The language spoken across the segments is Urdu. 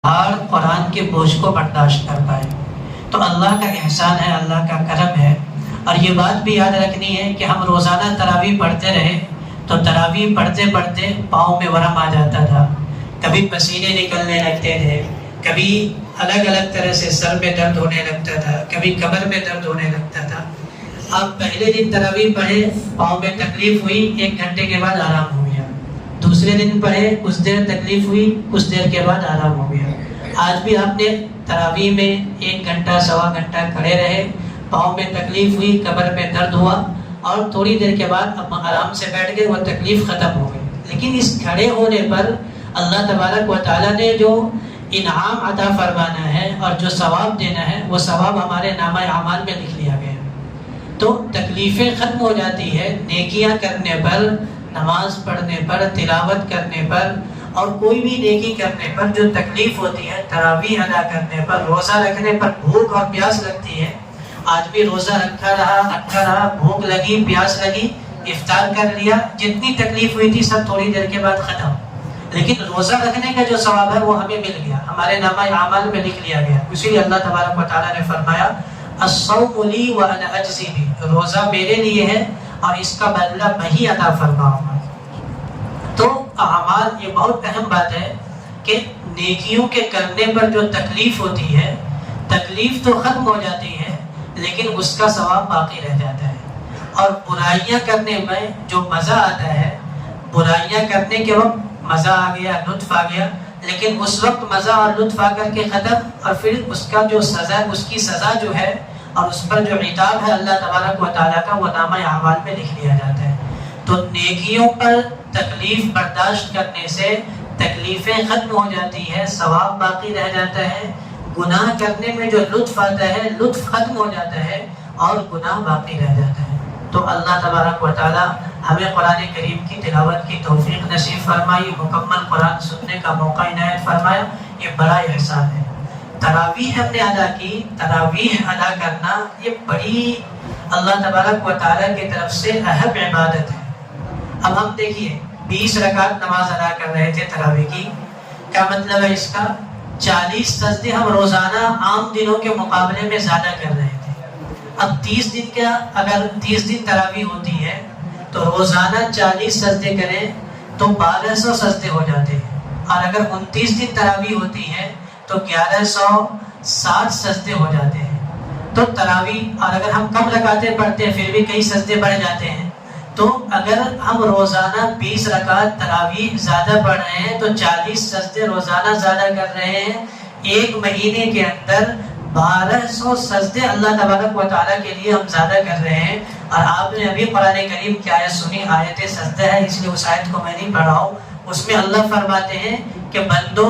ہر قرآن کے بوجھ کو برداشت کر پائے. تو اللہ کا احسان ہے، اللہ کا کرم ہے. اور یہ بات بھی یاد رکھنی ہے کہ ہم روزانہ تراویح پڑھتے رہے تو تراویح پڑھتے پڑھتے پاؤں میں ورم آ جاتا تھا، کبھی پسینے نکلنے لگتے تھے، کبھی الگ الگ طرح سے سر میں درد ہونے لگتا تھا، کبھی کمر میں درد ہونے لگتا تھا. آپ پہلے دن تراویح پڑھے، پاؤں میں تکلیف ہوئی، 1 گھنٹے کے بعد آرام ہو گیا. دوسرے دن پڑھے، کچھ دیر تکلیف ہوئی، کچھ دیر کے بعد آرام ہو گیا. آج بھی آپ نے تراویح میں 1 گھنٹہ 1.25 گھنٹہ کھڑے رہے، پاؤں میں تکلیف ہوئی، کمر میں درد ہوا، اور تھوڑی دیر کے بعد اب آرام سے بیٹھ گئے، وہ تکلیف ختم ہو گئی. لیکن اس کھڑے ہونے پر اللہ تبارک و تعالیٰ نے جو انعام عطا فرمانا ہے اور جو ثواب دینا ہے، وہ ثواب ہمارے نامہ اعمال میں لکھ لیا گیا. تو تکلیفیں ختم ہو جاتی ہے نیکیاں کرنے پر، نماز پڑھنے پر، تلاوت کرنے پر، اور کوئی بھی نیکی کرنے پر. جو تکلیف ہوتی ہے تراویح ادا کرنے پر، روزہ رکھنے پر بھوک اور پیاس لگتی ہے. آج بھی روزہ رکھا رہا، بھوک لگی، پیاس لگی، افطار کر لیا، جتنی تکلیف ہوئی تھی سب تھوڑی دیر کے بعد ختم. لیکن روزہ رکھنے کا جو ثواب ہے وہ ہمیں مل گیا، ہمارے نامہ اعمال میں لکھ لیا گیا. اسی لیے اللہ تبارک و تعالیٰ نے فرمایا الصوم لی وانا اجزی بہ، روزہ میرے لیے ہے اور اس کا بدلہ میں ہی عطا فرماؤں گا. تو اعمال، یہ بہت اہم بات ہے کہ نیکیوں کے کرنے پر جو تکلیف ہوتی ہے، تکلیف تو ختم ہو جاتی ہے لیکن اس کا ثواب باقی رہ جاتا ہے. اور برائیاں کرنے میں جو مزہ آتا ہے، برائیاں کرنے کے وقت مزہ آ گیا، لطف آ گیا، لیکن اس وقت مزہ اور لطف آ کر کے ختم، اور پھر اس کا جو سزا، اس کی سزا جو ہے اور اس پر جو عتاب ہے اللہ تبارک و تعالیٰ کا، وہ نامہ اعمال میں لکھ لیا جاتا ہے. تو نیکیوں پر تکلیف برداشت کرنے سے تکلیفیں ختم ہو جاتی ہے، ثواب باقی رہ جاتا ہے. گناہ کرنے میں جو لطف آتا ہے، لطف ختم ہو جاتا ہے اور گناہ باقی رہ جاتا ہے. تو اللہ تبارک و تعالیٰ ہمیں قرآن کریم کی تلاوت کی توفیق نصیب فرمائی، مکمل قرآن سننے کا موقع عنایت فرمایا. یہ بڑا احسان ہے. تراویح ہم نے ادا کی، تراویح ادا کرنا یہ بڑی اللہ تبارک و تعالیٰ کی طرف سے اہم عبادت ہے. اب ہم دیکھیے 20 رکعت نماز ادا کر رہے تھے تراویح کی، کیا مطلب ہے اس کا؟ 40 سجدے ہم روزانہ عام دنوں کے مقابلے میں زیادہ کر رہے تھے. اب 30 دن کا، اگر 30 دن تراویح ہوتی ہے تو روزانہ 40 سجدے کریں تو 1200 سجدے ہو جاتے ہیں. اور اگر 29 دن تراویح ہوتی ہے تو 1160 سجدے ہو جاتے ہیں. تو تراویح، اور اگر ہم کم رکعتیں پڑھتے ہیں پھر بھی کئی سجدے بڑھ جاتے ہیں. تو اگر ہم روزانہ 20 رکعت تراویح زیادہ پڑھ رہے ہیں تو 40 سجدے روزانہ زیادہ کر رہے ہیں. 1 مہینے کے اندر 1200 سجدے اللہ تبارک و تعالیٰ کے لیے ہم زیادہ کر رہے ہیں. اور آپ نے ابھی قرآن کریم کی آیت سنی، آیت سجدہ ہے، اس لیے اس آیت کو میں نہیں پڑھا ہوں. اس میں اللہ فرماتے ہیں کہ بندو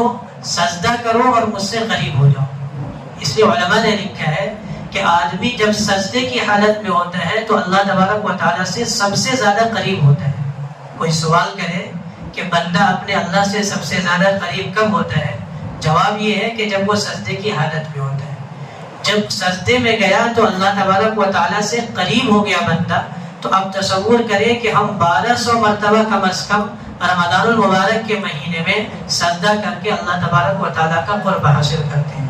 سجدہ کرو اور مجھ سے قریب ہو جاؤ. اس لیے علماء نے لکھا ہے کہ آدمی جب سجدے کی حالت میں ہوتا ہے تو اللہ تبارک و تعالیٰ سے سب سے زیادہ قریب ہوتا ہے. کوئی سوال کرے کہ بندہ اپنے اللہ سے سب سے زیادہ قریب کب ہوتا ہے؟ جواب یہ ہے کہ جب وہ سجدے کی حالت میں ہوتا ہے. جب سجدے میں گیا تو اللہ تبارک و تعالیٰ سے قریب ہو گیا بندہ. تو اب تصور کرے کہ ہم 1200 مرتبہ کم از کم رمضان المبارک کے مہینے میں سجدہ کر کے اللہ تبارک و تعالیٰ کا قرب حاصل کرتے ہیں.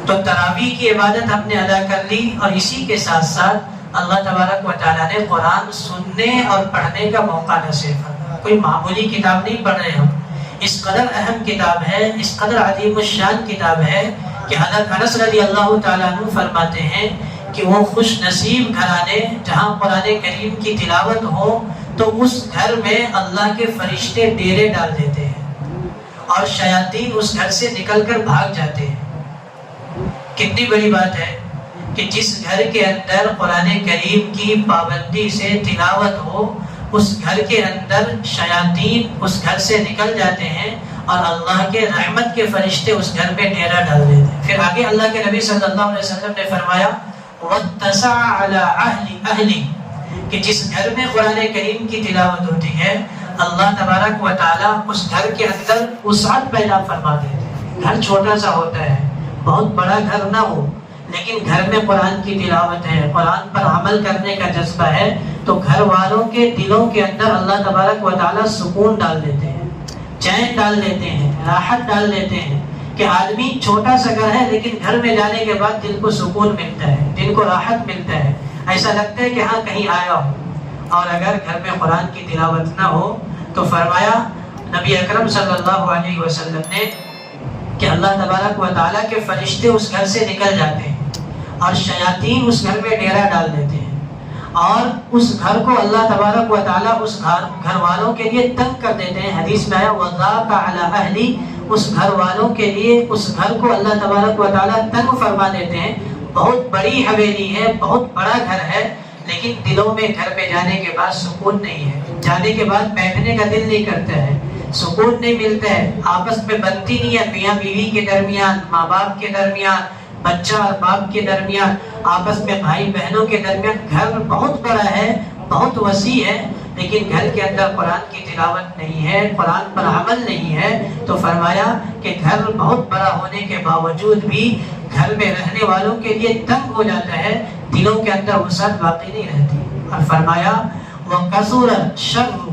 تو تراویح کی عبادت ہم نے ادا کر لی، اور اسی کے ساتھ ساتھ اللہ تبارک و تعالیٰ نے قرآن سننے اور پڑھنے کا موقع نصیب فرمایا. کوئی معمولی کتاب نہیں پڑھ رہے ہم، اس قدر اہم کتاب ہے، اس قدر عظیم الشان کتاب ہے کہ حضرت انس رضی اللہ تعالیٰ عنہ فرماتے ہیں کہ وہ خوش نصیب گھرانے جہاں قرآن کریم کی تلاوت ہو تو اس گھر میں اللہ کے فرشتے ڈیرے ڈال دیتے ہیں اور شیاطین اس گھر سے نکل کر بھاگ جاتے ہیں. کتنی بڑی بات ہے کہ جس گھر کے اندر قرآن کریم کی پابندی سے تلاوت ہو، اس گھر کے اندر شیاطین اس گھر سے نکل جاتے ہیں اور اللہ کے رحمت کے فرشتے اس گھر میں ڈیرا ڈال دیتے ہیں. پھر آگے اللہ کے نبی صلی اللہ علیہ وسلم نے فرمایا وَاتَّسَعَ عَلَىٰ أَهْلِ کہ جس گھر میں قرآن کریم کی تلاوت ہوتی ہے اللہ تبارک و تعالیٰ اس گھر کے اندر وسعت پیدا فرما دیتے ہیں. گھر چھوٹا سا ہوتا ہے، بہت بڑا گھر نہ ہو، لیکن گھر میں قرآن کی تلاوت ہے، قرآن پر عمل کرنے کا جذبہ ہے، تو گھر والوں کے دلوں کے اندر اللہ تبارک و تعالیٰ سکون ڈال دیتے ہیں، چین ڈال دیتے ہیں، راحت ڈال دیتے ہیں. کہ آدمی چھوٹا سا گھر ہے لیکن گھر میں جانے کے بعد دل کو سکون ملتا ہے، دل کو راحت ملتا ہے، ایسا لگتا ہے کہ ہاں کہیں آیا ہوں۔ اور اگر گھر میں قرآن کی تلاوت نہ ہو تو فرمایا نبی اکرم صلی اللہ علیہ وسلم نے کہ اللہ تبارک و تعالیٰ کے فرشتے اس گھر سے نکل جاتے ہیں اور شیاطین اس گھر میں ڈیرا ڈال دیتے ہیں، اور اس گھر کو اللہ تبارک و تعالیٰ اس گھر والوں کے لیے تنگ کر دیتے ہیں۔ حدیث میں آیا وَضَاقَ عَلَىٰ أَهْلِ، اس گھر والوں کے لیے اس گھر کو اللہ تبارک و تعالیٰ تنگ فرما دیتے ہیں۔ بہت بڑی حویلی ہے، بہت بڑا گھر ہے، لیکن دلوں میں گھر میں جانے کے بعد سکون نہیں ہے، جانے کے بعد بیٹھنے کا دل نہیں کرتا ہے، سکون نہیں ملتا ہے، آپس میں بنتی نہیں ہے، میاں بیوی کے درمیان، ماں باپ کے درمیان، بچہ اور باپ کے درمیان، آپس میں بھائی بہنوں کے درمیان۔ گھر بہت بڑا ہے، بہت وسیع ہے، لیکن گھر کے اندر قرآن کی تلاوت نہیں ہے، قرآن پر عمل نہیں ہے، تو فرمایا کہ گھر بہت بڑا ہونے کے باوجود بھی گھر میں رہنے والوں کے لیے تنگ ہو جاتا ہے، دلوں کے اندر وسعت باقی نہیں رہتی۔ اور فرمایا وَكَثُرَ الشَّرُّ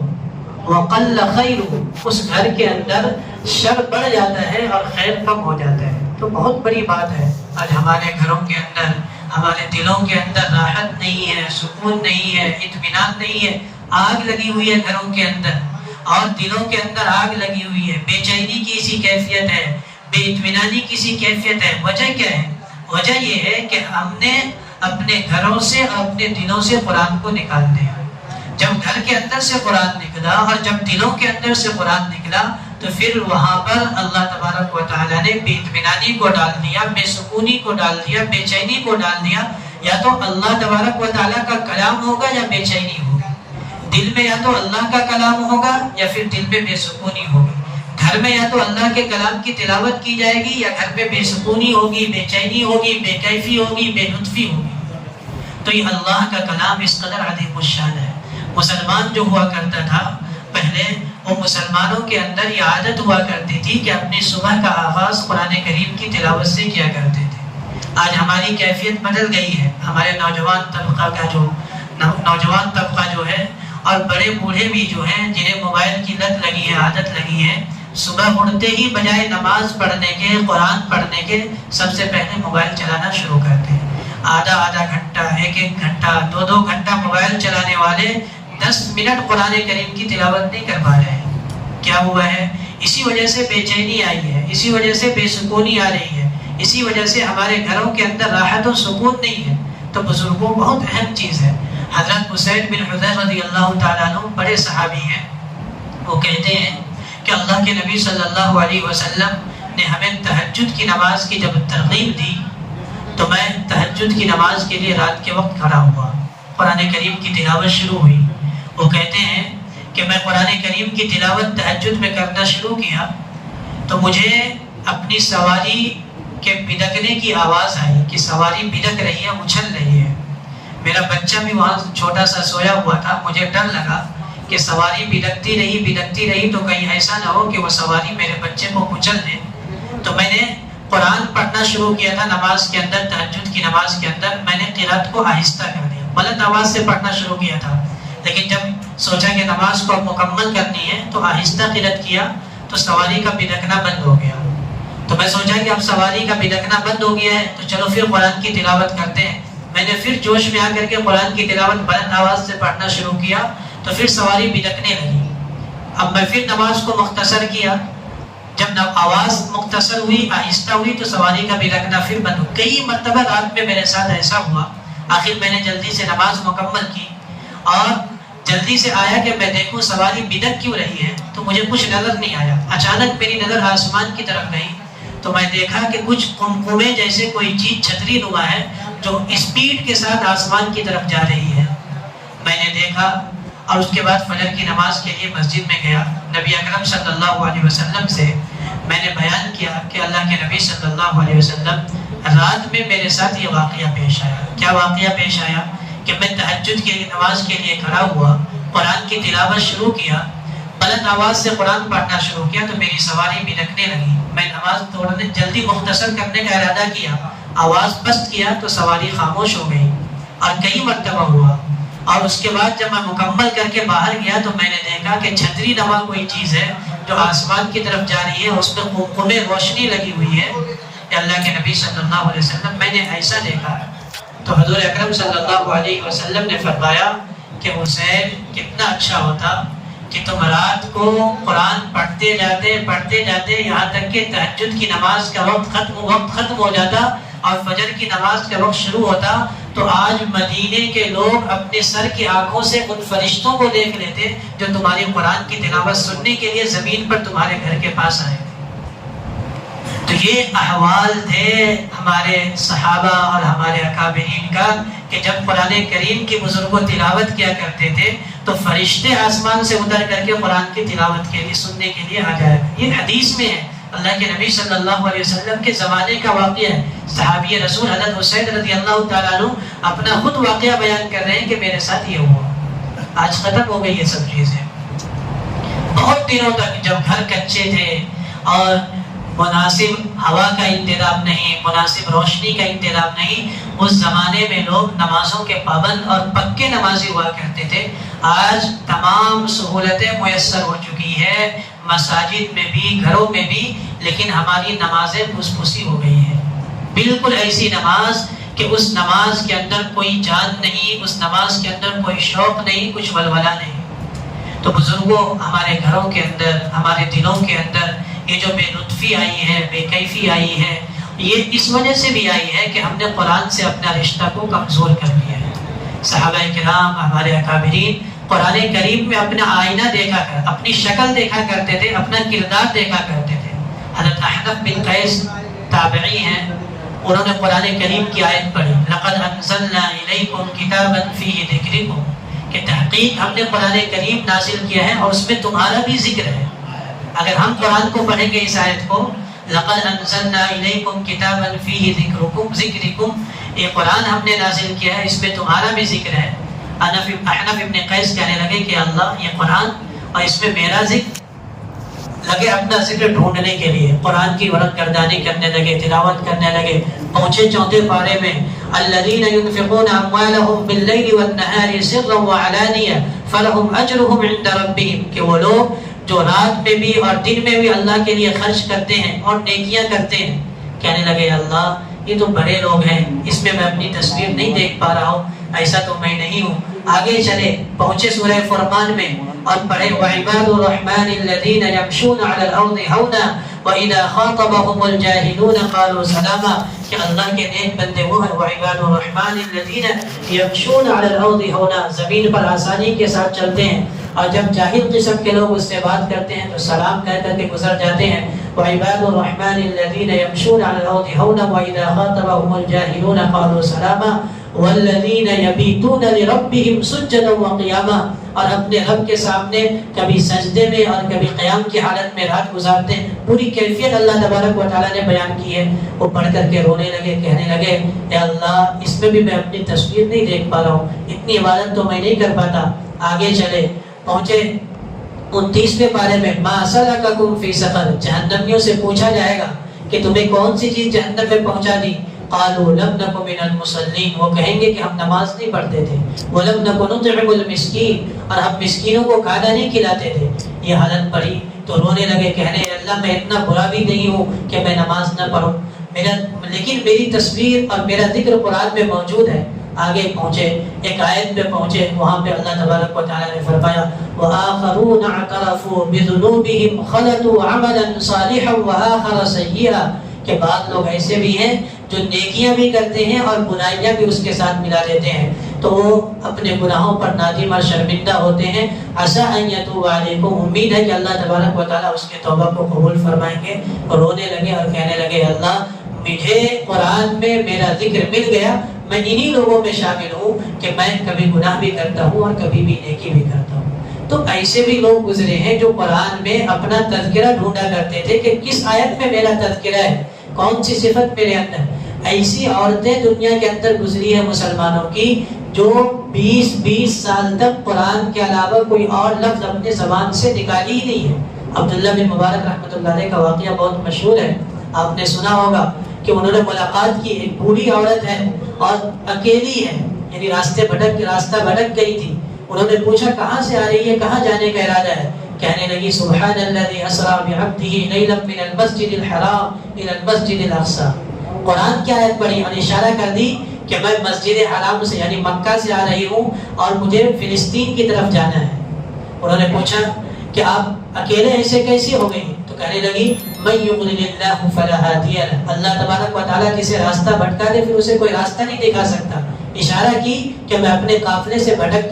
وَقَلَّ خَيْرُ، اس گھر کے اندر شر بڑھ جاتا ہے اور خیر کم ہو جاتا ہے۔ تو بہت بڑی بات ہے، آج ہمارے گھروں کے اندر، ہمارے دلوں کے اندر راحت نہیں ہے، سکون نہیں ہے، اطمینان نہیں ہے، آگ لگی ہوئی ہے گھروں کے اندر، اور دلوں کے اندر آگ لگی ہوئی ہے، بے چینی کی سی کیفیت ہے، بے اطمینانی کی سی کیفیت ہے۔ وجہ کیا ہے؟ وجہ یہ ہے کہ ہم نے اپنے گھروں سے اور اپنے دلوں سے قرآن کو نکال دیا۔ جب گھر کے اندر سے قرآن نکلا اور جب دلوں کے اندر سے قرآن نکلا تو پھر وہاں پر اللہ تبارک و تعالیٰ نے بے اطمینانی کو ڈال دیا، بے سکونی کو ڈال دیا، بے چینی کو ڈال دیا۔ یا تو اللہ تبارک و تعالیٰ کا کلام ہوگا یا بے چینی ہوگی، دل میں یا تو اللہ کا کلام ہوگا یا پھر دل میں بے سکونی ہوگی۔ گھر میں یا تو اللہ کے کلام کی تلاوت کی جائے گی یا گھر میں بے سکونی ہوگی، بے چینی ہوگی، بے کیفی ہوگی، بے لطفی ہوگی۔ تو یہ اللہ کا کلام اس قدر عظیم الشان ہے۔ مسلمان جو ہوا کرتا تھا پہلے، وہ مسلمانوں کے اندر یہ عادت ہوا کرتی تھی کہ اپنی صبح کا آغاز قرآن کریم کی تلاوت سے کیا کرتے تھے۔ آج ہماری کیفیت بدل گئی ہے، ہمارے نوجوان طبقہ جو ہے اور بڑے بوڑھے بھی جو ہیں جنہیں موبائل کی لت لگی ہے، عادت لگی ہے، صبح اٹھتے ہی بجائے نماز پڑھنے کے، قرآن پڑھنے کے، سب سے پہلے موبائل چلانا شروع کرتے ہیں۔ آدھا گھنٹہ، ایک گھنٹہ، دو گھنٹہ موبائل چلانے والے 10 منٹ قرآن کریم کی تلاوت نہیں کر پا رہے ہیں۔ کیا ہوا ہے؟ اسی وجہ سے بے چینی آئی ہے، اسی وجہ سے بے سکونی آ رہی ہے، اسی وجہ سے ہمارے گھروں کے اندر راحت و سکون نہیں ہے۔ تو بزرگوں بہت اہم چیز ہے۔ حضرت حسین بن حذیفہ رضی اللہ تعالیٰ عنہ بڑے صحابی ہیں، وہ کہتے ہیں کہ اللہ کے نبی صلی اللہ علیہ وسلم نے ہمیں تہجد کی نماز کی جب ترغیب دی تو میں تہجد کی نماز کے لیے رات کے وقت کھڑا ہوا، قرآن کریم کی تلاوت شروع ہوئی۔ وہ کہتے ہیں کہ میں قرآن کریم کی تلاوت تہجد میں کرنا شروع کیا تو مجھے اپنی سواری کے بدکنے کی آواز آئی کہ سواری بدک رہی ہے، اچھل رہی ہے۔ میرا بچہ بھی وہاں چھوٹا سا سویا ہوا تھا، مجھے ڈر لگا کہ سواری بدکتی رہی تو کہیں ایسا نہ ہو کہ وہ سواری میرے بچے کو کچل دے۔ تو میں نے قرآن پڑھنا شروع کیا تھا نماز کے اندر، تہجد کی نماز کے اندر میں نے قرات کو آہستہ کر دیا، بلند آواز سے پڑھنا شروع کیا تھا، لیکن جب سوچا کہ نماز کو مکمل کرنی ہے تو آہستہ قرات کیا تو سواری کا بدکنا بند ہو گیا۔ تو میں سوچا کہ اب سواری کا بدکنا بند ہو گیا ہے تو چلو پھر قرآن کی تلاوت کرتے ہیں۔ میں نے پھر جوش میں آ کر کے قرآن کی تلاوت بلند آواز سے پڑھنا شروع کیا تو پھر سواری بدکنے لگی۔ اب میں پھر نماز کو مختصر کیا، جب آواز مختصر ہوئی، آہستہ ہوئی تو سواری کا بدکنا پھر بند ہو۔ کئی مرتبہ رات میں میرے ساتھ ایسا ہوا، آخر میں نے جلدی سے نماز مکمل کی اور جلدی سے آیا کہ میں دیکھوں سواری بدک کیوں رہی ہے، تو مجھے کچھ نظر نہیں آیا۔ اچانک میری نظر آسمان کی طرف گئی تو میں دیکھا کہ کچھ قمقمے جیسے کوئی چیز چھتری نما ہے جو اسپیڈ کے ساتھ آسمان کی طرف جا رہی ہے۔ میں نے دیکھا اور اس کے بعد فجر کی نماز کے لیے مسجد میں گیا۔ نبی اکرم صلی اللہ علیہ وسلم سے میں نے بیان کیا کہ اللہ کے نبی صلی اللہ علیہ وسلم رات میں میرے ساتھ یہ واقعہ پیش آیا۔ کیا واقعہ پیش آیا؟ کہ میں تہجد کی نماز کے لیے کھڑا ہوا، قرآن کی تلاوت شروع کیا، بلند آواز سے قرآن پڑھنا شروع کیا تو میری سواری بدکنے لگی۔ میں نماز توڑنے جلدی مختصر کرنے کا ارادہ کیا، آواز پست کیا تو سواری خاموش ہو گئی، اور کئی مرتبہ ہوا۔ اور اس کے بعد جب میں مکمل کر کے باہر گیا تو میں نے دیکھا کہ چھتری نما کوئی چیز ہے جو جو آسمان کی طرف جا رہی ہے اس میں قمقمے روشنی لگی ہوئی ہے. کہ اللہ کے نبی صلی اللہ علیہ وسلم میں نے ایسا دیکھا ہے. تو حضور اکرم صلی اللہ علیہ وسلم نے فرمایا کہ حسین کتنا اچھا ہوتا کہ تم رات کو قرآن پڑھتے جاتے یہاں تک کہ تہجد کی نماز کا وقت ختم ہو جاتا اور فجر کی نماز کا وقت شروع ہوتا. تو آج مدینے کے لوگ اپنے سر کی آنکھوں سے ان فرشتوں کو دیکھ لیتے جو تمہاری قرآن کی تلاوت سننے کے لیے زمین پر تمہارے گھر کے پاس آئے. تو یہ احوال تھے ہمارے صحابہ اور ہمارے اکابرین کا کہ جب قرآن کریم کی بزرگوں تلاوت کیا کرتے تھے تو فرشتے آسمان سے اتر کر کے قرآن کی تلاوت کے لیے سننے کے لیے آ جائے. یہ حدیث میں ہے، اللہ کے نبی صلی اللہ علیہ وسلم کے زمانے کا واقعہ ہے. صحابی رسول حضرت حسین رضی اللہ تعالیٰ عنہ اپنا خود واقعہ بیان کر رہے ہیں کہ میرے ساتھ یہ ہوا. آج ختم ہو گئی یہ سب چیزیں. بہت دنوں تک جب گھر کچے تھے اور مناسب ہوا کا انتظام نہیں، مناسب روشنی کا انتظام نہیں، اس زمانے میں لوگ نمازوں کے پابند اور پکے نمازی ہوا کرتے تھے. آج تمام سہولتیں میسر ہو چکی ہے، مساجد میں بھی، گھروں میں بھی، لیکن ہماری نمازیں پھس پھسی ہو گئی ہیں. بالکل ایسی نماز کہ اس نماز کے اندر کوئی جان نہیں، اس نماز کے اندر کوئی شوق نہیں، کچھ ولولہ نہیں. تو بزرگوں، ہمارے گھروں کے اندر، ہمارے دلوں کے اندر یہ جو بے لطفی آئی ہے، بے کیفی آئی ہے، یہ اس وجہ سے بھی آئی ہے کہ ہم نے قرآن سے اپنا رشتہ کو کمزور کر دیا ہے. صحابہ کرام، ہمارے اکابرین قرآن کریم میں اپنا آئینہ دیکھا کر، اپنی شکل دیکھا کرتے تھے، اپنا کردار دیکھا کرتے تھے. حضرت احنف بن قیس تابعی ہیں، انہوں نے قرآن کریم کی آیت پڑھی، لقد انزلنا الیکم کتابا فیہ ذکرکم، کہ تحقیق ہم نے قرآن کریم نازل کیا ہے اور اس میں تمہارا بھی ذکر ہے. اگر ہم قرآن کو پڑھیں گے اس آیت کو، لقد انزلنا الیکم کتابا فیہ ذکرکم، یہ قرآن ہم نے نازل کیا ہے، اس میں تمہارا بھی ذکر ہے. احنف ابن قیس کہنے لگے کہ اللہ، یہ قرآن اور اس میں میرا ذکر، لگے اپنا ذکر ڈھونڈنے کے لیے، قرآن کی ورق گردانی کرنے لگے، تلاوت کرنے لگے. پہنچے 4 پارے میں، الذین ينفقون اموالهم باللیل والنہار سرا وعلانیہ فلہم اجرہم عند ربہم، کہ وہ لوگ جو رات میں بھی اور دن میں بھی اللہ کے لیے خرچ کرتے ہیں اور نیکیاں کرتے ہیں. کہنے لگے اللہ، یہ تو بڑے لوگ ہیں، اس میں اپنی تصویر نہیں دیکھ پا رہا ہوں، ایسا تو میں نہیں ہوں. آگے چلے، پہنچے سورہ فرقان میں اور پڑھے وعباد الرحمن الذین یمشون علی الارض ہونا واذا خاطبهم الجاہلون قالوا سلاما، کہ اللہ کے نیک بندے وہ ہیں، وعباد الرحمن الذین یمشون علی الارض ہونا، زمین پر آسانی کے ساتھ چلتے ہیں، اور جب جاہل قسم کے لوگ اس سے بات کرتے ہیں تو سلام کہہ کر کے گزر جاتے ہیں. وعباد الرحمن الذین یمشون علی الارض ہونا واذا خاطبهم الجاہلون قالوا سلاما والذین یبیتون لربہم سجدا وقیاما، اور اپنے رب کے سامنے کبھی سجدے میں اور کبھی قیام کی حالت میں رات گزارتے ہیں. پوری کیفیت اللہ تبارک و تعالیٰ نے بیان کی ہے. وہ پڑھ کر کے رونے لگے، کہنے لگے اے اللہ، اس میں بھی میں اپنی تصویر نہیں دیکھ پا رہا ہوں، اتنی عبادت تو میں نہیں کر پاتا. آگے چلے، پہنچے 29ویں پارے میں، ما سلککم فی سقر، جہنمیوں سے پوچھا جائے گا کہ تمہیں کون سی چیز جہنم میں پہنچا دی. قالوا لم نک من المصلین، وہ کہیں گے کہ ہم نماز نہیں پڑھتے تھے. ولم نک نطعم المسکین، اور ہم مسکینوں کو کھانا نہیں کھلاتے تھے. یہ حالت پڑھی تو رونے لگے، کہنے اللہ میں اتنا برا بھی نہیں ہوں کہ میں نماز نہ پڑھوں، لیکن میری تصویر اور میرا ذکر قرآن میں موجود ہے. آگے پہنچے، ایک آیت پہ پہنچے، وہاں پہ اللہ تبارک و تعالیٰ نے فرمایا وآخرون اعترفوا بذنوبہم خلطوا عملا صالحا وآخر سیئا، کہ بعض لوگ ایسے بھی ہیں جو نیکیاں بھی کرتے ہیں اور برائیاں بھی اس کے ساتھ ملا دیتے ہیں، تو وہ اپنے گناہوں پر نادم اور شرمندہ ہوتے ہیں. عسیٰ ان یتوب علیکم، امید ہے کہ اللہ تبارک و تعالیٰ اس کے توبہ کو قبول فرمائیں گے. اور رونے لگے اور کہنے لگے اللہ، مجھے قرآن میں میرا ذکر مل گیا، میں انہی لوگوں میں شامل ہوں کہ میں کبھی گناہ بھی کرتا ہوں اور کبھی بھی نیکی بھی کرتا ہوں. تو ایسے بھی لوگ گزرے ہیں جو قرآن میں اپنا تذکرہ ڈھونڈا کرتے تھے کہ کس آیت میں میرا تذکرہ ہے، کون سی صفت میرے اندر. ایسی عورتیں دنیا کے اندر گزری ہیں مسلمانوں کی جو 20 سال تک قرآن کے علاوہ کوئی اور لفظ اپنے زبان سے نکالی ہی نہیں ہے. عبداللہ بن مبارک رحمۃ اللہ علیہ کا واقعہ بہت مشہور ہے، آپ نے سنا ہوگا کہ انہوں نے ملاقات کی، ایک بوڑھی عورت ہے اور اکیلی ہے، یعنی راستہ بھٹک گئی تھی. انہوں نے پوچھا کہاں سے آ رہی ہے، کہاں جانے کا ارادہ ہے؟ کہنے لگی سبحان الذی اسری بعبدہ لیلا من المسجد الحرام الی المسجد الاقصی. قرآن کی آیت پڑھی اور اشارہ کر دی کہ میں مسجد حرام سے یعنی مکہ سے آ رہی ہوں اور مجھے فلسطین کی طرف جانا ہے. انہوں نے پوچھا کہ آپ اکیلے ایسے کیسے ہو گئی؟ تو کہنے لگی من یضلل اللہ فلا ہادی لہ، اللہ تبارک و تعالیٰ جسے راستہ بھٹکا دے پھر اسے کوئی راستہ نہیں دکھا سکتا. اشارہ کی کہ میں اپنے قافلے سے بھٹک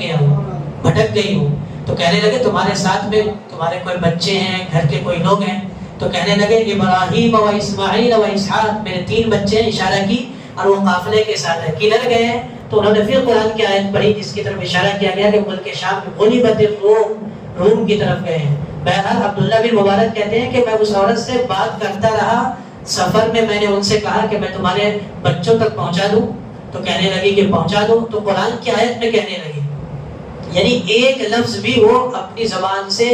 گئی ہوں. تو کہنے لگے تمہارے ساتھ میں تمہارے کوئی بچے ہیں، گھر کے کوئی لوگ ہیں؟ تو کہنے لگے ابراہیم و اسماعیل و اسحاق، میرے 3 بچے ہیں. اشارہ کی اور وہ قافلے کے ساتھ ہے. کدھر گئے ہیں؟ تو انہوں نے پھر قرآن کی آیت پڑھی جس کی طرف اشارہ کیا گیا کہ ملک شام میں غلبت الروم، روم کی طرف گئے ہیں. بہرحال عبداللہ بن مبارک کہتے ہیں کہ میں اس عورت سے بات کرتا رہا سفر میں. میں نے ان سے کہا کہ میں تمہارے بچوں تک پہنچا دوں. تو کہنے لگی کہ پہنچا دو. تو قرآن کی آیت میں کہنے لگی، یعنی ایک لفظ بھی وہ اپنی زبان سے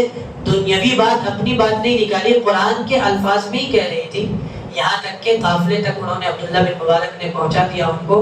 دنیاوی بات، اپنی بات نہیں نکالی، قرآن کے الفاظ میں ہی کہہ رہی تھی. یہاں تک کہ قافلے تک انہوں نے عبداللہ بن مبارک نے پہنچا دیا ان کو.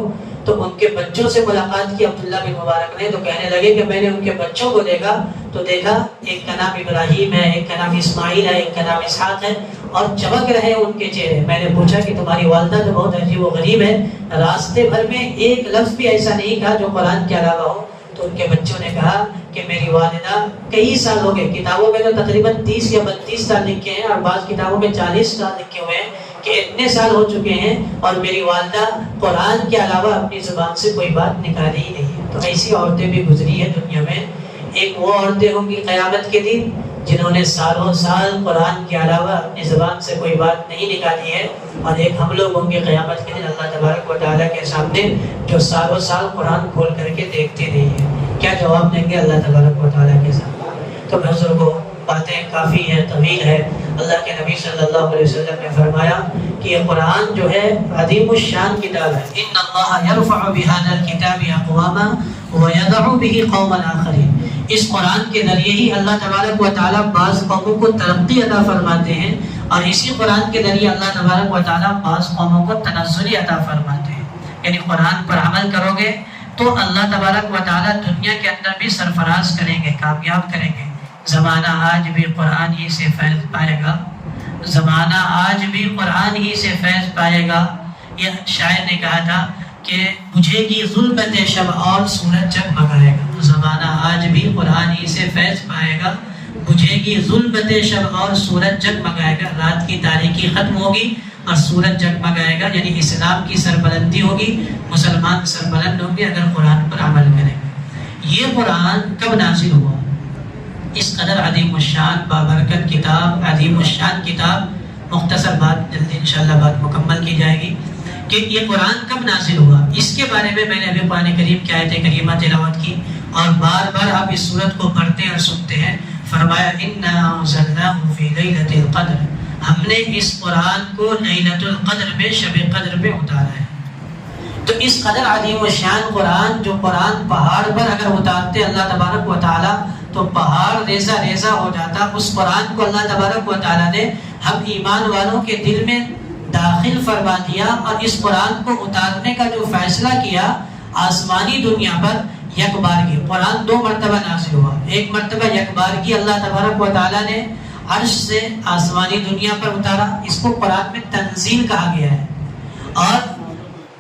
تو ان کے بچوں سے ملاقات کی عبداللہ بن مبارک نے. تو کہنے لگے کہ میں نے ان کے بچوں کو دیکھا تو دیکھا ایک کا نام ابراہیم ہے، ایک کا نام اسماعیل ہے، ایک کا نام اسحاق ہے، اور چمک رہے ہیں ان کے چہرے. میں نے پوچھا کہ تمہاری والدہ تو بہت عجیب و غریب ہے، راستے بھر میں ایک لفظ بھی ایسا نہیں کہا جو قرآن کے علاوہ ہو. تو ان کے بچوں نے کہا کہ میری والدہ کئی سال ہو گئے، کتابوں میں تو تقریباً 30 یا 32 سال لکھے ہیں اور بعض کتابوں میں 40 سال لکھے ہوئے ہیں کہ اتنے سال ہو چکے ہیں اور میری والدہ قرآن کے علاوہ اپنی زبان سے کوئی بات نکالی ہی نہیں ہے. تو ایسی عورتیں بھی گزری ہیں دنیا میں. ایک وہ عورتیں ہوں گی قیامت کے دن جنہوں نے سالوں سال قرآن کے علاوہ اپنی زبان سے کوئی بات نہیں نکالی ہے، اور ایک ہم لوگ ہوں گے قیامت کے دن اللہ تبارک و تعالیٰ کے سامنے جو سالوں سال قرآن کھول کر کے دیکھتے نہیں ہیں. کیا جواب دیں گے اللہ تبارک و تعالیٰ کے سامنے؟ تو بزرگوں باتیں کافی ہیں، طویل ہے. اللہ کے نبی صلی اللہ علیہ وسلم نے فرمایا کہ یہ قرآن جو ہے عظیم الشان کتاب ہے. ان اللہ یرفع بهذا الكتاب اقواما ويضع به قوما آخرین. اس قرآن کے ذریعے ہی اللہ تبارک و تعالیٰ بعض قوموں کو ترقی عطا فرماتے ہیں، اور اسی قرآن کے ذریعے اللہ تبارک و تعالیٰ بعض قوموں کو تنزلی عطا فرماتے ہیں. یعنی قرآن پر عمل کرو گے تو اللہ تبارک و تعالیٰ دنیا کے اندر بھی سرفراز کریں گے، کامیاب کریں گے. زمانہ آج بھی قرآن ہی سے فیض پائے گا، زمانہ آج بھی قرآن ہی سے فیض پائے گا. یہ شاعر نے کہا تھا کہ بجھے گی ظلمت شب اور سورج جگمگائے گا. زمانہ آج بھی قرآن ہی سے فیض پائے گا، بجھے گی ظلمت شب اور سورج جگمگائے گا. رات کی تاریکی ختم ہوگی اور سورج جگمگائے گا، یعنی اسلام کی سربلندی ہوگی، مسلمان سربلند ہوں گے اگر قرآن پر عمل کریں گے. یہ قرآن کب نازل ہوا؟ اس قدر عظیم الشان بابرکت کتاب، عظیم الشان کتاب، مختصر بات جلدی انشاءاللہ بات مکمل کی جائے گی کہ یہ قرآن کب نازل ہوا. اس کے بارے میں نے ابھی قرآن کریم کی آیت کریمہ تلاوت کی اور بار بار آپ اس سورت کو پڑھتے اور سنتے ہیں. فرمایا اِنَّا أَنزَلْنَاهُ فِي لَيْلَةِ الْقَدْرِ، ہم نے اس قرآن کو لیلۃ القدر میں، شب قدر میں اتارا ہے. تو اس قدر عظیم الشان قرآن، جو قرآن پہاڑ پر اگر اتارتے اللہ تبارک و تعالیٰ تو پہاڑ ریزہ ریزہ ہو جاتا. اس قرآن کو اللہ تبارک و تعالیٰ نے ہم ایمان والوں کے دل میں داخل فرما دیا، اور اس قرآن کو اتارنے کا جو فیصلہ کیا آسمانی دنیا پر یک بارگی. قرآن 2 مرتبہ نازل ہوا. ایک مرتبہ یک بارگی اللہ تبارک و تعالیٰ نے عرش سے آسمانی دنیا پر اتارا، اس کو قرآن میں تنزیل کہا گیا ہے. اور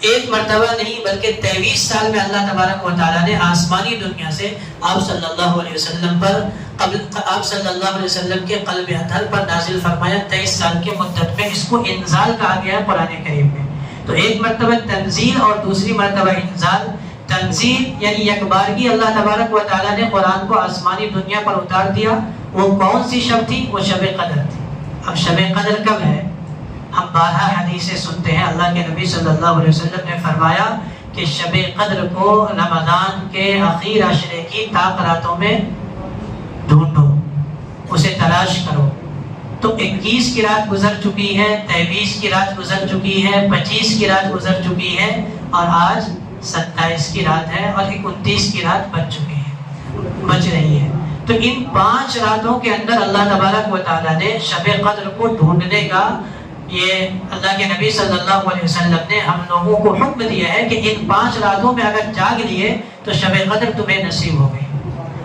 ایک مرتبہ نہیں بلکہ 23 سال میں اللہ تبارک و تعالیٰ نے آسمانی دنیا سے آپ صلی اللہ علیہ وسلم پر آپ صلی اللہ علیہ وسلم کے قلب اطہر پر نازل فرمایا. 23 سال کے مدت میں اس کو انزال کہا گیا ہے قرآن کریم میں. تو ایک مرتبہ تنزیل اور دوسری مرتبہ انزال. تنزیل یعنی یک بارگی اللہ تبارک و تعالیٰ نے قرآن کو آسمانی دنیا پر اتار دیا. وہ کون سی شب تھی؟ وہ شب قدر تھی. اب شب قدر کب ہے؟ ہم بارہا حدیثیں سنتے ہیں. اللہ کے نبی صلی اللہ علیہ وسلم نے فرمایا کہ شب قدر کو رمضان کے آخر عشرے کی طاق راتوں میں ڈھونڈو، اسے تلاش کرو. تو 21 کی رات گزر چکی ہے، 23 کی رات گزر چکی ہے، 25 کی رات گزر چکی ہے، اور آج 27 کی رات ہے، اور 29 کی رات بچ چکی ہے، بچ رہی ہے. تو ان 5 راتوں کے اندر اللہ تبارک و تعالیٰ نے شب قدر کو ڈھونڈنے کا، یہ اللہ کے نبی صلی اللہ علیہ وسلم نے ہم لوگوں کو حکم دیا ہے کہ ان 5 راتوں میں اگر جاگ لیے تو شب قدر تمہیں نصیب ہو گئی.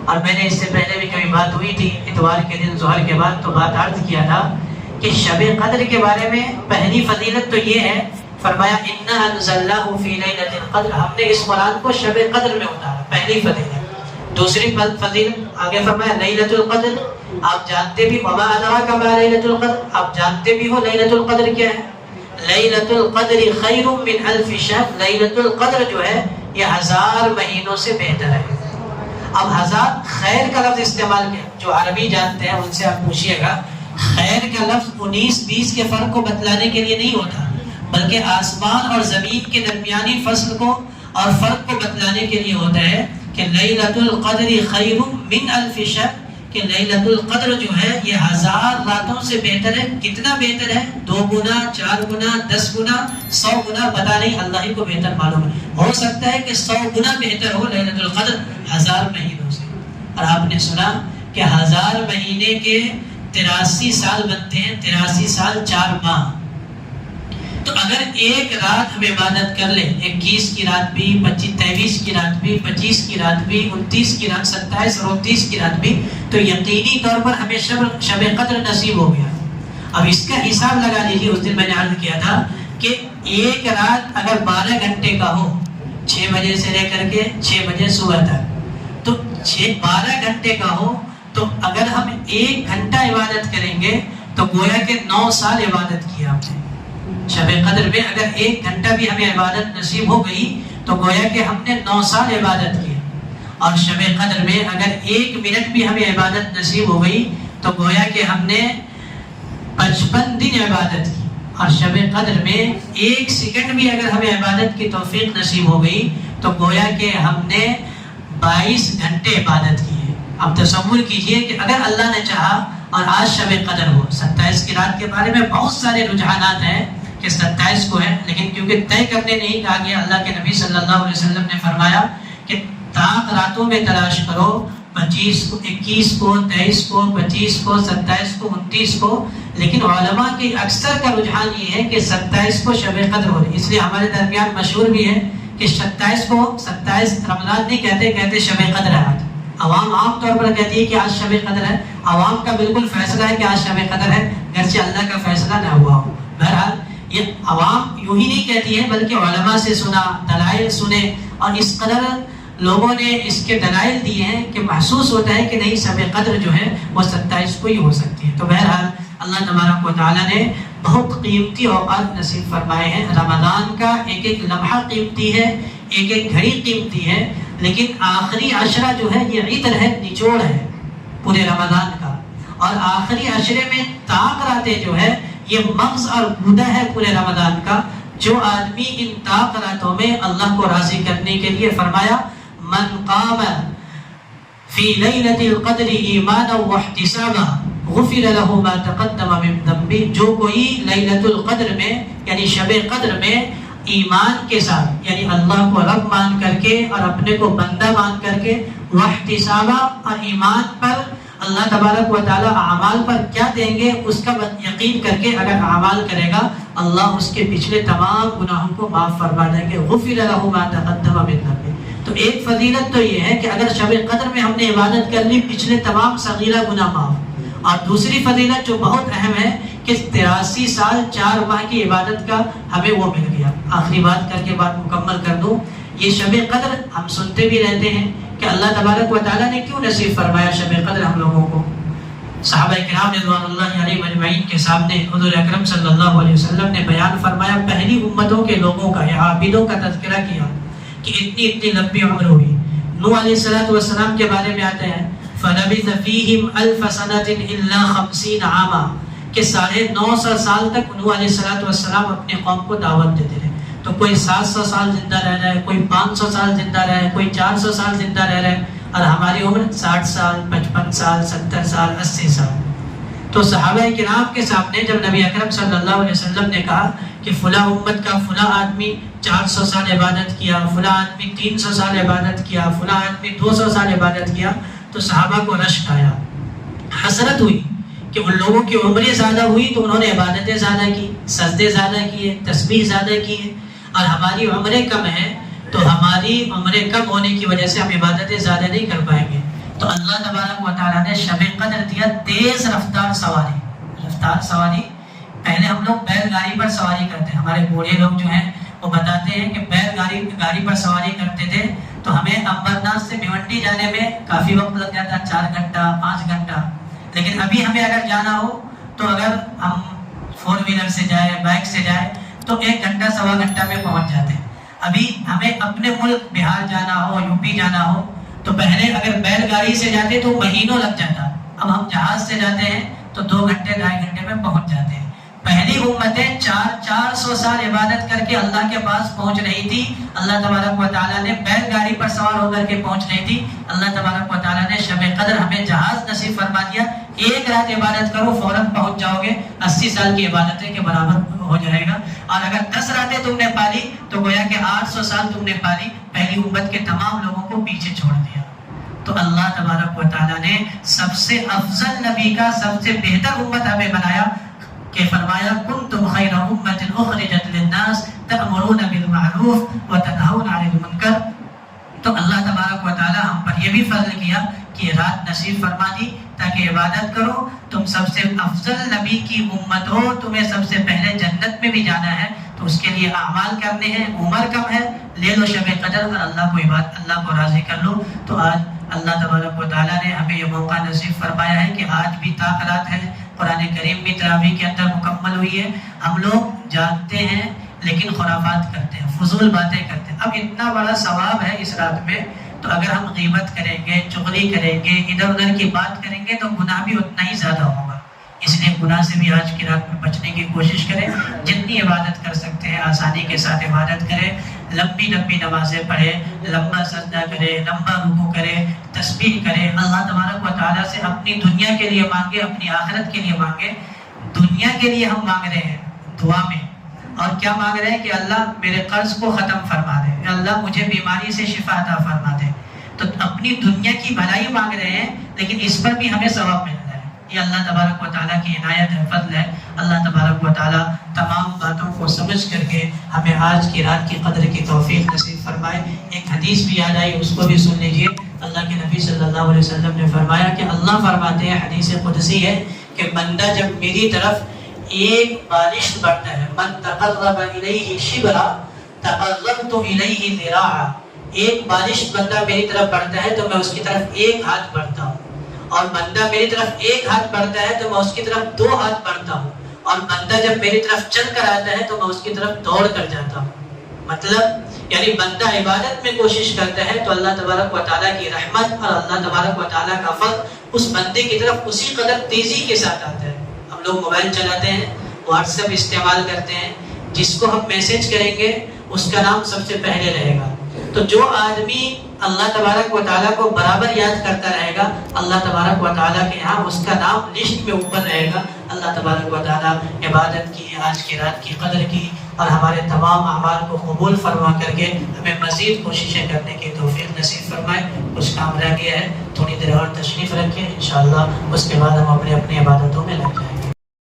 اور میں نے اس سے پہلے بھی کبھی بات ہوئی تھی اتوار کے دن ظہر کے بعد، تو بات عرض کیا تھا کہ شب قدر کے بارے میں پہلی فضیلت تو یہ ہے، فرمایا اِنَّا أَنزَلْنَاهُ فِي لَيْلَةِ الْقَدْرِ، ہم نے اس قرآن کو شب قدر میں اتارا، پہلی فضیلت۔ دوسری فضیلت آگے فرمایا لیلۃ القدر، آپ جانتے بھی، وما ادراک ما لیلۃ القدر، آپ جانتے بھی ہو لیلۃ القدر کیا ہے۔ لیلۃ القدر خیر من الف شہر، لیلۃ القدر جو ہے یہ 1000 مہینوں سے بہتر ہے۔ اب 1000 خیر کا لفظ استعمال کیا، جو عربی جانتے ہیں ان سے آپ پوچھیے گا، خیر کا لفظ 19-20 کے فرق کو بتلانے کے لیے نہیں ہوتا، بلکہ آسمان اور زمین کے درمیانی فصل کو اور فرق کو بتلانے کے لیے ہوتا ہے کہ لیلۃ القدر خیر من الف شہر، کہ لیلۃ القدر جو ہے یہ 1000 راتوں سے بہتر ہے۔ کتنا بہتر ہے؟ 2 گنا، 4 گنا، 10 گنا، 100 گنا، پتہ نہیں، اللہ ہی کو بہتر معلوم ہے۔ ہو سکتا ہے کہ 100 گنا بہتر ہو لیلۃ القدر 1000 مہینوں سے۔ اور آپ نے سنا کہ 1000 مہینے کے 83 سال بنتے ہیں، 83 سال 4 ماہ۔ تو اگر ایک رات ہم عبادت کر لیں، 21 کی رات بھی، 23 کی رات بھی، 25 کی رات بھی، 29 کی رات، 27 اور 29 کی رات بھی، تو یقینی طور پر ہمیں شب قدر نصیب ہو گیا۔ اب اس کا حساب لگا لیجیے، اس دن میں نے عرض کیا تھا کہ ایک رات اگر 12 گھنٹے کا ہو، 6 بجے سے لے کر کے 6 بجے صبح تک، تو 12 گھنٹے کا ہو، تو اگر ہم 1 گھنٹہ عبادت کریں گے تو گویا کہ 9 سال عبادت کیا ہم نے۔ شب قدر میں اگر 1 گھنٹہ بھی ہمیں عبادت نصیب ہو گئی تو گویا کہ ہم نے 9 سال عبادت کی۔ اور شب قدر میں اگر 1 منٹ بھی ہمیں عبادت نصیب ہو گئی تو گویا کہ ہم نے 55 دن عبادت کی۔ اور شب قدر میں 1 سیکنڈ بھی اگر ہمیں عبادت کی توفیق نصیب ہو گئی تو گویا کہ ہم نے 22 گھنٹے عبادت کی ہے۔ اب تصور کیجئے کہ اگر اللہ نے چاہا اور آج شب قدر ہو، 27 کی رات کے بارے میں بہت سارے رجحانات ہیں کہ 27 کو ہے، لیکن کیونکہ طے کرنے نہیں کہا گیا، اللہ کے نبی صلی اللہ علیہ وسلم نے فرمایا کہ طاق راتوں میں تلاش کرو، 25 کو، 21 کو، 23 کو، 25 کو، 27 کو، 29 کو، لیکن علماء کے اکثر کا رجحان یہ ہے کہ 27 کو شب قدر ہو رہی ہے۔ اس لیے ہمارے درمیان مشہور بھی ہے کہ 27 کو 27 رمضان نہیں کہتے شب قدر ہے آج۔ عوام عام طور پر کہتی ہے کہ آج شب قدر ہے، عوام کا بالکل فیصلہ ہے کہ آج شب قدر ہے، گرچہ اللہ کا فیصلہ نہ ہوا ہو۔ بہرحال یہ عوام یوں ہی نہیں کہتی ہے، بلکہ علماء سے سنا، دلائل سنے، اور اس قدر لوگوں نے اس کے دلائل دیے ہیں کہ محسوس ہوتا ہے کہ نہیں، شب قدر جو ہے وہ 27 کو ہی ہو سکتی ہے۔ تو بہرحال اللہ تبارک و تعالیٰ نے بہت قیمتی اوقات نصیب فرمائے ہیں۔ رمضان کا ایک ایک لمحہ قیمتی ہے، ایک ایک گھڑی قیمتی ہے، لیکن آخری عشرہ جو ہے یہ عطر ہے، نچوڑ ہے پورے رمضان کا۔ اور آخری عشرے میں طاق راتیں جو ہے یہ مغز اور گودا ہے پورے رمضان کا۔ جو آدمی ان طاق راتوں میں اللہ کو راضی کرنے کے لیے، فرمایا من قام فی لیلۃ القدر ایمانا واحتسابا غفر له ما تقدم من ذنبہ، جو کوئی لیلۃ القدر میں یعنی شب قدر میں ایمان کے ساتھ، یعنی اللہ کو رب مان کر کے اور اپنے کو بندہ مان کر کے، واحتسابا اور ایمان پر اللہ تبارک و تعالیٰ اعمال پر کیا دیں گے اس کا یقین کر کے اگر اعمال کرے گا، اللہ اس کے پچھلے تمام گناہوں کو معاف فرما دیں گے۔ غفر له ما تقدم من ذنبہ۔ تو ایک فضیلت تو یہ ہے کہ اگر شب قدر میں ہم نے عبادت کر لی، پچھلے تمام صغیرہ گناہ معاف۔ اور دوسری فضیلت جو بہت اہم ہے کہ 83 سال 4 ماہ کی عبادت کا ہمیں وہ مل گیا۔ آخری بات کر کے بات مکمل کر دوں، یہ شب قدر ہم سنتے بھی رہتے ہیں کہ اللہ تبارک و تعالیٰ نے کیوں نصیب فرمایا شب قدر ہم لوگوں کو۔ صحابہ کرام رضوان اللہ علیہم اجمعین کے سامنے حضور اکرم صلی اللہ علیہ وسلم نے بیان فرمایا، پہلی امتوں کے لوگوں کا یا عابدوں کا تذکرہ کیا کہ اتنی لمبی عمر ہوئی۔ نوح علیہ السلام کے بارے میں آتا ہے فَلَبِثَ فِيهِمْ أَلْفَ سَنَةٍ إِلَّا 50 عَامًا، کہ 950 سال تک نوح علیہ السلام اپنے قوم کو دعوت دیتے رہے۔ تو کوئی 700 سال زندہ رہ رہا ہے، کوئی 500 سال زندہ رہ رہا ہے، کوئی 400 سال زندہ رہ رہا ہے، اور ہماری عمر 60 سال، 55 سال، 70 سال، 80 سال۔ تو صحابہ کرام کے سامنے جب نبی اکرم صلی اللہ علیہ وسلم نے کہا کہ فلاں امت کا فلاں آدمی 400 سال عبادت کیا، فلاں آدمی 300 سال عبادت کیا، فلاں آدمی 200 سال عبادت کیا، تو صحابہ کو رشک آیا، حسرت ہوئی کہ ان لوگوں کی عمریں زیادہ ہوئی تو انہوں نے عبادتیں زیادہ کی، سجدے زیادہ کیے، تسبیح زیادہ کیے، اور ہماری عمریں کم ہیں تو ہماری عمریں کم ہونے کی وجہ سے ہم عبادتیں زیادہ نہیں کر پائیں گے۔ تو اللہ تبارک و تعالیٰ نے شب قدر دیا تیز رفتار سواری. رفتار سواری پہلے ہم لوگ بیل گاڑی پر سواری کرتے ہیں. ہمارے بوڑھے لوگ جو ہیں وہ بتاتے ہیں کہ بیل گاڑی پر سواری کرتے تھے تو ہمیں امبرناتھ سے بھیونڈی جانے میں کافی وقت لگ جاتا، 4 گھنٹہ 5 گھنٹہ. لیکن ابھی ہمیں اگر جانا ہو تو اگر ہم 4 ویلر سے جائیں، بائک سے جائیں تو 1 گھنٹہ سوا گھنٹہ میں پہنچ جاتے ہیں. ابھی ہمیں اپنے ملک بہار جانا ہو، یو پی جانا ہو تو پہلے اگر بیل گاڑی سے جاتے تو مہینوں لگ جاتا. اب ہم جہاز سے جاتے ہیں تو 2 گھنٹے 2.5 گھنٹے میں پہنچ جاتے ہیں. پہلی امتیں 400 سال عبادت کر کے اللہ کے پاس پہنچ رہی تھی. اللہ تبارک و تعالیٰ نے بیل گاڑی پر سوار ہو کر کے پہنچ رہی تھی. اللہ تبارک و تعالیٰ نے شب قدر ہمیں جہاز نصیب فرما دیا. 1 رات عبادت کرو فوراً پہنچ جاؤ گے، 80 سال کی عبادتیں کے برابر ہو جائے گا. اور اگر 10 راتیں تم نے پالی تو گویا کہ 800 سال تم نے پالی. پہلی امت کے تمام لوگوں کو پیچھے چھوڑ دیا. تو اللہ تبارک و تعالیٰ نے سب سے افضل نبی کا سب سے بہتر امت ہمیں بنایا کہ فرمایا کنتم خیر امت اخرجت للناس تأمرون بالمعروف وتنہون عن المنکر. تو اللہ تبارک و تعالیٰ ہم پر یہ بھی فضل کیا کہ رات نصیب فرما دی تاکہ عبادت کرو. تم سب سے افضل نبی کی امت ہو، تمہیں سب سے پہلے جنت میں بھی جانا ہے تو اس کے لیے اعمال کرنے ہیں. عمر کم ہے، لے لو شب قدر اور اللہ کو راضی کر لو. تو آج اللہ تبارک و تعالیٰ نے ہمیں یہ موقع نصیب فرمایا ہے کہ آج بھی تاخیرات ہے. قرآن کریم بھی تراویح کے اندر مکمل ہوئی ہے. ہم لوگ جانتے ہیں لیکن خرافات کرتے ہیں، فضول باتیں کرتے ہیں. اب اتنا بڑا ثواب ہے اس رات میں، تو اگر ہم غیبت کریں گے، چغلی کریں گے، ادھر ادھر کی بات کریں گے تو گناہ بھی اتنا ہی زیادہ ہوگا. اس لیے گناہ سے بھی آج کی رات میں بچنے کی کوشش کریں. جتنی عبادت کر سکتے ہیں آسانی کے ساتھ عبادت کریں. لمبی نمازیں پڑھیں، لمبا سجدہ کرے، لمبا رکوع کرے، تسبیح کرے. اللہ تبارک و تعالیٰ سے اپنی دنیا کے لیے مانگے، اپنی آخرت کے لیے مانگے. دنیا کے لیے ہم مانگ رہے ہیں دعا میں، اور کیا مانگ رہے ہیں کہ اللہ میرے قرض کو ختم فرما دے، اللہ مجھے بیماری سے شفا عطا فرما دے. تو اپنی دنیا کی بھلائی مانگ رہے ہیں لیکن اس پر بھی ہمیں ثواب مل رہا ہے. یہ اللہ تبارک و تعالیٰ کی عنایت ہے، فضل ہے. اللہ تبارک و تعالیٰ تمام باتوں کو سمجھ کر کے ہمیں آج کی رات کی قدر کی توفیق نصیب فرمائے. ایک حدیث بھی یاد آئی، اس کو بھی سن لیجئے. اللہ کے نبی صلی اللہ علیہ وسلم نے فرمایا کہ اللہ فرماتے ہیں، حدیث قدسی ہے کہ بندہ جب میری طرف ایک بالش بڑھتا ہے، من تقرب الیہ شبرا تقربت الیہ ذراعا. ایک بالش بندہ میری طرف بڑھتا ہے تو میں اس کی طرف 1 ہاتھ بڑھتا ہوں، اور بندہ میری طرف 1 ہاتھ بڑھتا ہے تو میں اس کی طرف 2 ہاتھ بڑھتا ہوں، اور بندہ جب میری طرف چل کر آتا ہے تو میں اس کی طرف دوڑ کر جاتا ہوں. مطلب یعنی بندہ عبادت میں کوشش کرتا ہے تو اللہ تبارک و تعالیٰ کی رحمت اور اللہ تبارک و تعالیٰ کا فضل اس بندے کی طرف اسی قدر تیزی کے ساتھ آتا ہے. ہم لوگ موبائل چلاتے ہیں، واٹس ایپ استعمال کرتے ہیں، جس کو ہم میسج کریں گے اس کا نام سب سے پہلے رہے گا. تو جو آدمی اللہ تبارک و تعالیٰ کو برابر یاد کرتا رہے گا، اللہ تبارک و تعالیٰ کے یہاں اس کا نام لسٹ میں اوپر رہے گا. اللہ تبارک و تعالیٰ عبادت کی، آج کی رات کی قدر کی، اور ہمارے تمام اعمال کو قبول فرما کر کے ہمیں مزید کوششیں کرنے کی توفیق نصیب فرمائے. کچھ کام رہ گیا ہے، تھوڑی دیر اور تشریف رکھیں، انشاءاللہ اس کے بعد ہم اپنی عبادتوں میں لگ جائیں گے.